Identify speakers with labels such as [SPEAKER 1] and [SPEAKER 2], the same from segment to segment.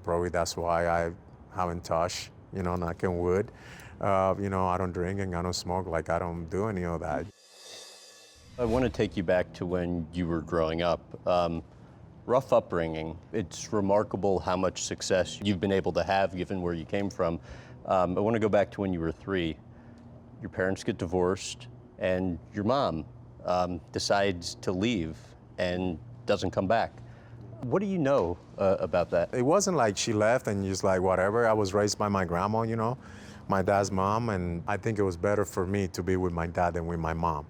[SPEAKER 1] probably that's why I haven't touched, knock on wood. I don't drink and I don't smoke, like I don't do any of that.
[SPEAKER 2] I want to take you back to when you were growing up. Rough upbringing. It's remarkable how much success you've been able to have given where you came from. I want to go back to when you were 3. Your parents get divorced, and your mom decides to leave and doesn't come back. What do you know about that?
[SPEAKER 1] It wasn't like she left and just like whatever. I was raised by my grandma, my dad's mom, and I think it was better for me to be with my dad than with my mom,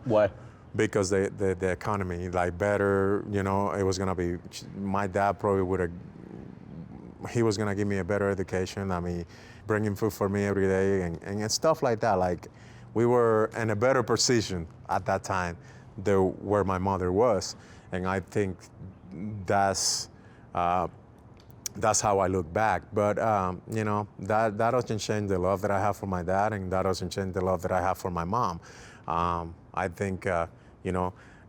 [SPEAKER 2] Why?
[SPEAKER 1] because the economy, like better, it was gonna be, my dad probably would have, he was gonna give me a better education. I mean, bringing food for me every day and stuff like that. Like we were in a better position at that time than where my mother was. And I think that's that's how I look back. But that doesn't change the love that I have for my dad, and that doesn't change the love that I have for my mom. I think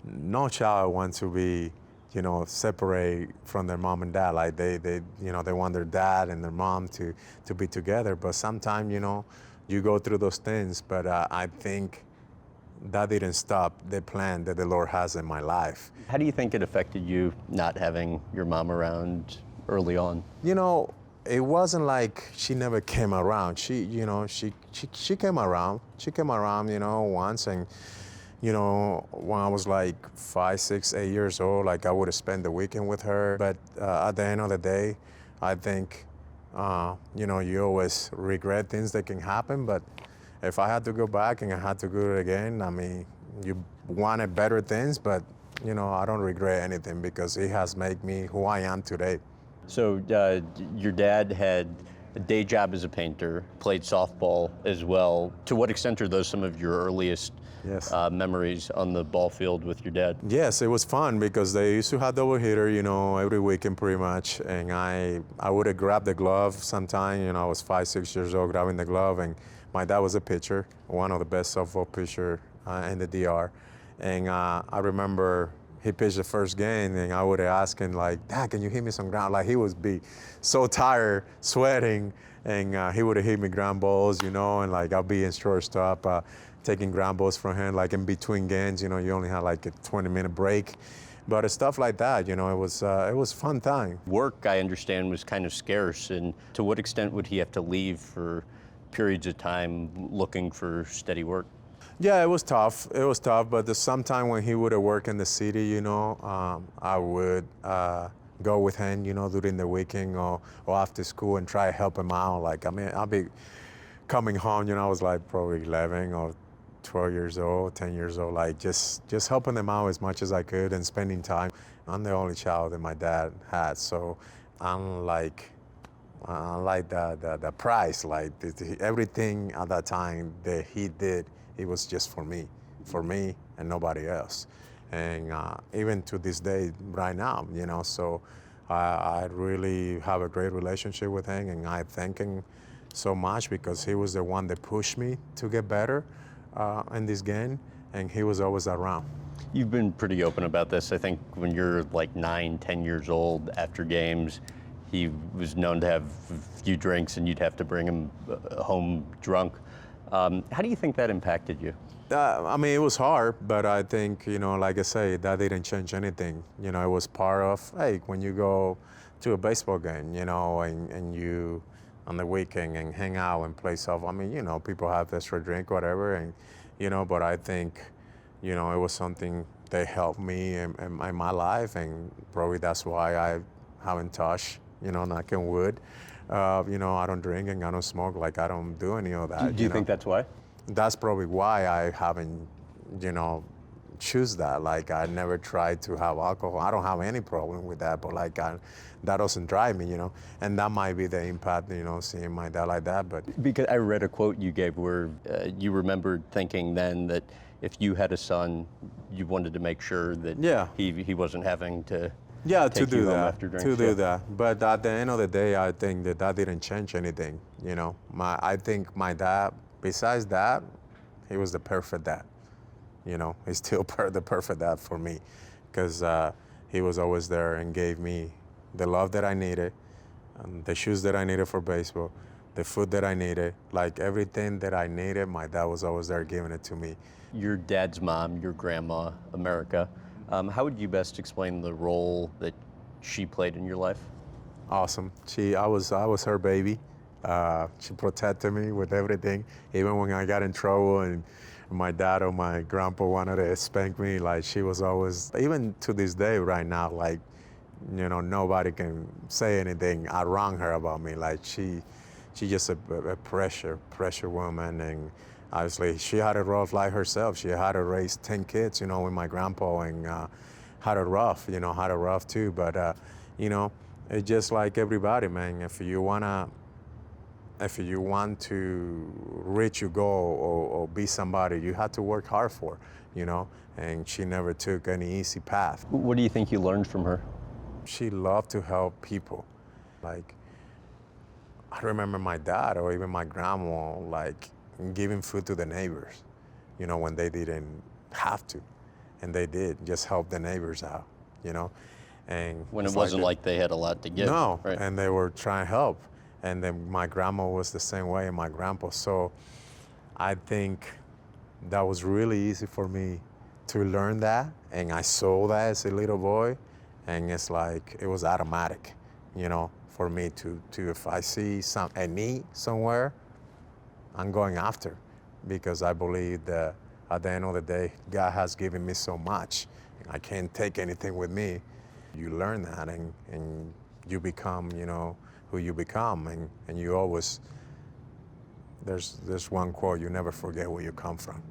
[SPEAKER 1] no child wants to be separate from their mom and dad. Like they want their dad and their mom to be together. But sometimes you go through those things. But I think that didn't stop the plan that the Lord has in my life.
[SPEAKER 2] How do you think it affected you not having your mom around early on?
[SPEAKER 1] It wasn't like she never came around. She came around. She came around, once, and when I was like 5, 6, 8 years old, like I would have spent the weekend with her. But at the end of the day, I think, you always regret things that can happen. But if I had to go back and I had to do it again, I mean, you wanted better things, but I don't regret anything because it has made me who I am today.
[SPEAKER 2] So your dad had a day job as a painter, played softball as well. To what extent are those some of your earliest
[SPEAKER 1] Yes.
[SPEAKER 2] Memories on the ball field with your dad?
[SPEAKER 1] Yes, it was fun because they used to have double hitter, every weekend pretty much. And I would have grabbed the glove sometime, I was 5, 6 years old grabbing the glove. And my dad was a pitcher, one of the best softball pitcher in the DR. And I remember he pitched the first game and I would have asked him like, Dad, can you hit me some ground? Like he would be so tired, sweating, and he would have hit me ground balls, and like I'll be in shortstop, taking ground balls from him, like in between games, you only had like a 20-minute break. But stuff like that, it was a fun time.
[SPEAKER 2] Work, I understand, was kind of scarce, and to what extent would he have to leave for periods of time looking for steady work?
[SPEAKER 1] Yeah, it was tough. It was tough, but sometime when he would work in the city, I would go with him, during the weekend or after school and try to help him out. Like, I mean, I'll be coming home, I was like probably 11 or 12 years old, 10 years old, like just helping them out as much as I could and spending time. I'm the only child that my dad had, so I'm like the price, like everything at that time that he did, it was just for me and nobody else. And even to this day, right now, so I really have a great relationship with him, and I thank him so much because he was the one that pushed me to get better in this game, and he was always around.
[SPEAKER 2] You've been pretty open about this. I think when you're like 9, 10 years old after games, he was known to have a few drinks and you'd have to bring him home drunk. How do you think that impacted you?
[SPEAKER 1] I mean, it was hard, but I think, like I say, that didn't change anything. It was part of, hey, when you go to a baseball game, and you on the weekend and hang out and play softball. I mean, people have extra drink, whatever, and, but I think, it was something that helped me in my life, and probably that's why I haven't touched, knock on wood. I don't drink and I don't smoke, like I don't do any of that.
[SPEAKER 2] Do you think that's why?
[SPEAKER 1] That's probably why I haven't, choose that. Like I never tried to have alcohol. I don't have any problem with that, but like that doesn't drive me, and that might be the impact, seeing my dad like that. But
[SPEAKER 2] because I read a quote you gave where you remembered thinking then that if you had a son, you wanted to make sure that he wasn't having to
[SPEAKER 1] to
[SPEAKER 2] take
[SPEAKER 1] do
[SPEAKER 2] you home
[SPEAKER 1] that,
[SPEAKER 2] after drinks.
[SPEAKER 1] to do that. But at the end of the day, I think that didn't change anything. I think my dad, besides that, he was the perfect dad. He's still the perfect dad for me, because he was always there and gave me the love that I needed, the shoes that I needed for baseball, the food that I needed, like everything that I needed, my dad was always there giving it to me.
[SPEAKER 2] Your dad's mom, your grandma, America, how would you best explain the role that she played in your life?
[SPEAKER 1] Awesome. I was her baby. She protected me with everything, even when I got in trouble and my dad or my grandpa wanted to spank me. Like she was always, even to this day, right now, like nobody can say anything wrong her about me. Like she just a pressure woman, and obviously she had it rough like herself. She had to raise 10 kids, with my grandpa, and had it rough, had it rough too. But it's just like everybody, man. If you want to reach your goal or be somebody, you have to work hard for, and she never took any easy path.
[SPEAKER 2] What do you think you learned from her?
[SPEAKER 1] She loved to help people. Like, I remember my dad or even my grandma, like, giving food to the neighbors, when they didn't have to. And they did, just help the neighbors out, And
[SPEAKER 2] When it
[SPEAKER 1] it's
[SPEAKER 2] wasn't
[SPEAKER 1] the-
[SPEAKER 2] like they had a lot to give.
[SPEAKER 1] No,
[SPEAKER 2] Right?
[SPEAKER 1] and they were trying to help. And then my grandma was the same way, and my grandpa. So I think that was really easy for me to learn that. And I saw that as a little boy. And it's like, it was automatic, for me to if I see a need somewhere, I'm going after. Because I believe that at the end of the day, God has given me so much. I can't take anything with me. You learn that and you become, who you become, and you always, there's one quote, you never forget where you come from.